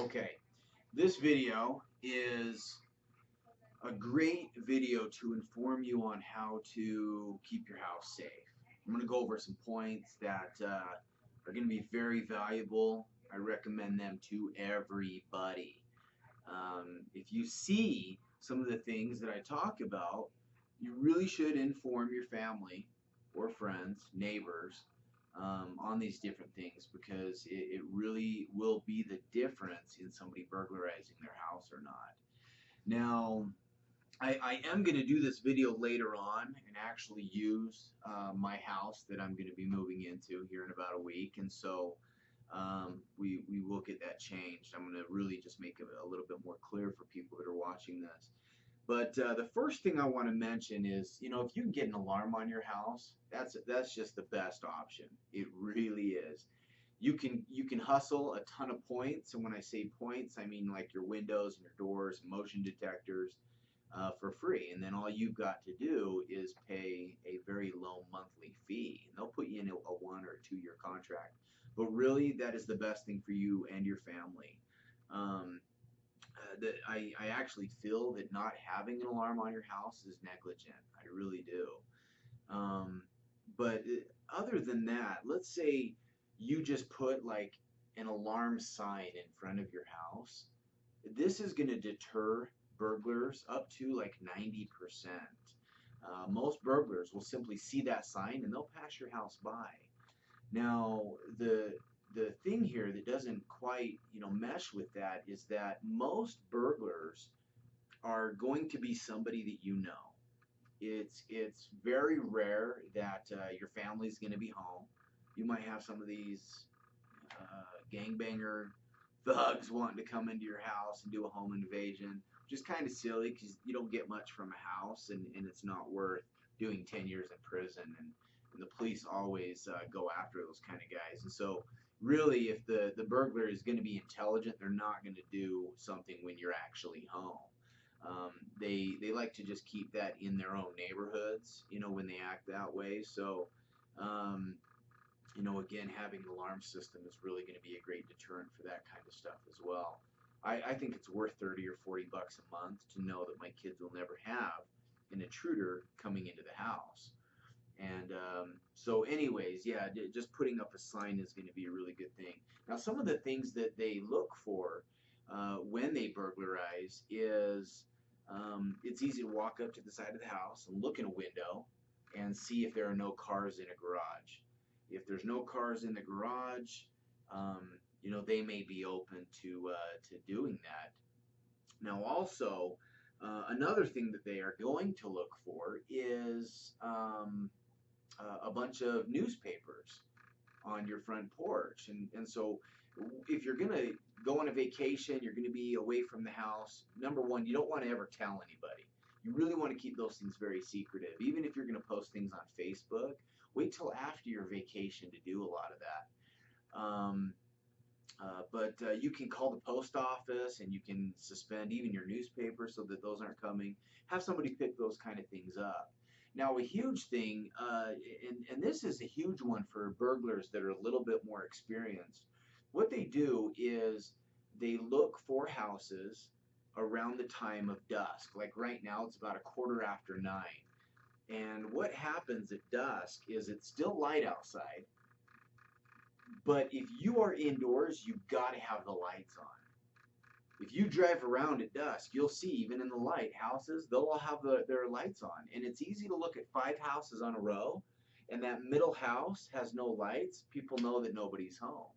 Okay, this video is a great video to inform you on how to keep your house safe. I'm going to go over some points that are going to be very valuable. I recommend them to everybody. If you see some of the things that I talk about, you really should inform your family or friends, neighbors, on these different things because it really will be the difference in somebody burglarizing their house or not. Now, I am going to do this video later on and actually use my house that I'm going to be moving into here in about a week, and so we will get that changed. I'm going to really just make it a little bit more clear for people that are watching this. But the first thing I want to mention is, if you can get an alarm on your house, that's just the best option. It really is. You can hustle a ton of points, and when I say points, I mean like your windows and your doors, motion detectors, for free. And then all you've got to do is pay a very low monthly fee, and they'll put you in a 1 or 2 year contract. But really, that is the best thing for you and your family. Um, that I actually feel that not having an alarm on your house is negligent. I really do. Um, but other than that, let's say you just put like an alarm sign in front of your house. This is going to deter burglars up to like 90%. Most burglars will simply see that sign and they'll pass your house by. Now, the thing here that doesn't quite, mesh with that is that most burglars are going to be somebody that you know. It's very rare that your family's going to be home. You might have some of these gangbanger thugs wanting to come into your house and do a home invasion, which is kind of silly because you don't get much from a house, and it's not worth doing 10 years in prison. And the police always go after those kind of guys. And so, really, if the burglar is going to be intelligent, they're not going to do something when you're actually home. They like to just keep that in their own neighborhoods, when they act that way. So, um, again, having an alarm system is really going to be a great deterrent for that kind of stuff as well. I think it's worth 30 or 40 bucks a month to know that my kids will never have an intruder coming into the house. And so, anyways, yeah, just putting up a sign is going to be a really good thing. Now, some of the things that they look for when they burglarize is it's easy to walk up to the side of the house and look in a window and see if there are no cars in a garage. If there's no cars in the garage, they may be open to doing that. Now, also, another thing that they are going to look for is a bunch of newspapers on your front porch. And so if you're going to go on a vacation, you're going to be away from the house, number one, you don't want to ever tell anybody. You really want to keep those things very secretive. Even if you're going to post things on Facebook, wait till after your vacation to do a lot of that. But you can call the post office and you can suspend even your newspaper so that those aren't coming. Have somebody pick those kind of things up. Now, a huge thing, and this is a huge one for burglars that are a little bit more experienced, what they do is they look for houses around the time of dusk. Like right now, it's about 9:15. And what happens at dusk is it's still light outside, but if you are indoors, you've got to have the lights on. If you drive around at dusk, you'll see even in the light houses, they'll all have their lights on. And it's easy to look at 5 houses on a row, and that middle house has no lights. People know that nobody's home.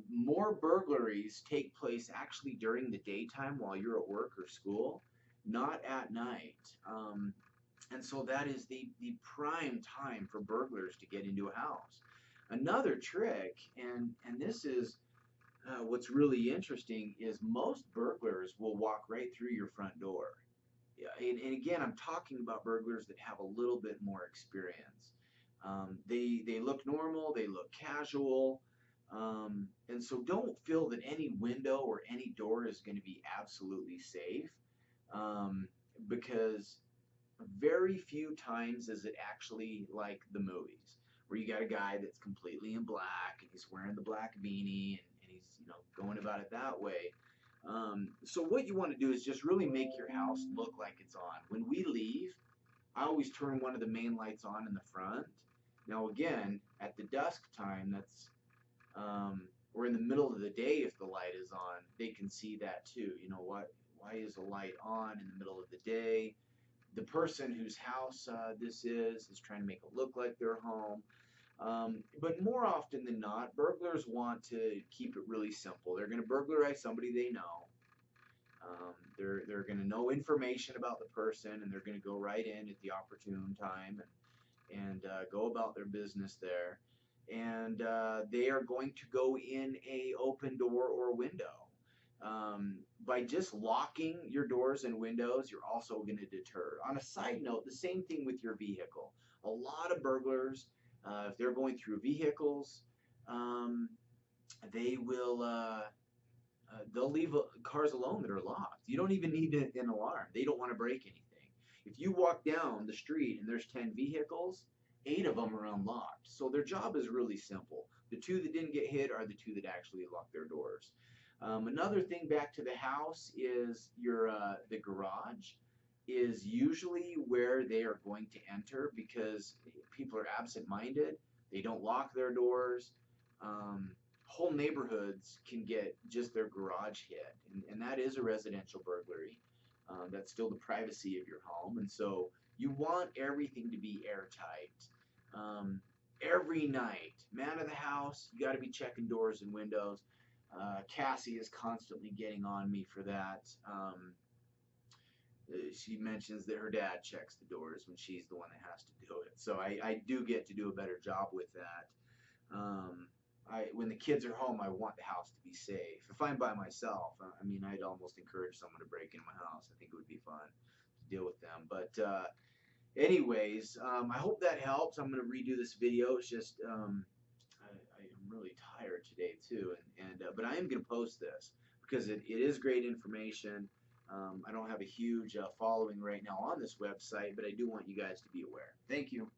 More burglaries take place actually during the daytime while you're at work or school, not at night. And so that is the prime time for burglars to get into a house. Another trick, and this is what's really interesting, is most burglars will walk right through your front door. Yeah, and again, I'm talking about burglars that have a little bit more experience. They look normal, they look casual, and so don't feel that any window or any door is going to be absolutely safe, because very few times is it actually like the movies where you got a guy that's completely in black and he's wearing the black beanie and he's, you know, going about it that way. So what you want to do is just really make your house look like it's on. When we leave, I always turn one of the main lights on in the front. Now again, at the dusk time, that's or in the middle of the day, if the light is on, they can see that too. You know what? Why is a light on in the middle of the day? The person whose house this is trying to make it look like their home. But more often than not, burglars want to keep it really simple. They're going to burglarize somebody they know. They're going to know information about the person, and they're going to go right in at the opportune time and go about their business there. And they are going to go in a open door or window. By just locking your doors and windows, you're also going to deter. On a side note, the same thing with your vehicle. A lot of burglars, if they're going through vehicles, um, they will they'll leave cars alone that are locked. You don't even need an alarm. They don't want to break anything. If you walk down the street and there's 10 vehicles, 8 of them are unlocked. So their job is really simple. The 2 that didn't get hit are the 2 that actually locked their doors. Another thing back to the house is the garage is usually where they are going to enter because people are absent-minded. They don't lock their doors. Whole neighborhoods can get just their garage hit, and that is a residential burglary. That's still the privacy of your home, and so you want everything to be airtight. Every night, man of the house, you got to be checking doors and windows. Cassie is constantly getting on me for that. She mentions that her dad checks the doors when she's the one that has to do it. So I do get to do a better job with that. When the kids are home, I want the house to be safe. If I'm by myself, I mean, I'd almost encourage someone to break into my house. I think it would be fun to deal with them. But anyways, I hope that helps. I'm going to redo this video. It's just I'm really tired today too, but I am going to post this because it is great information. I don't have a huge following right now on this website, but I do want you guys to be aware. Thank you.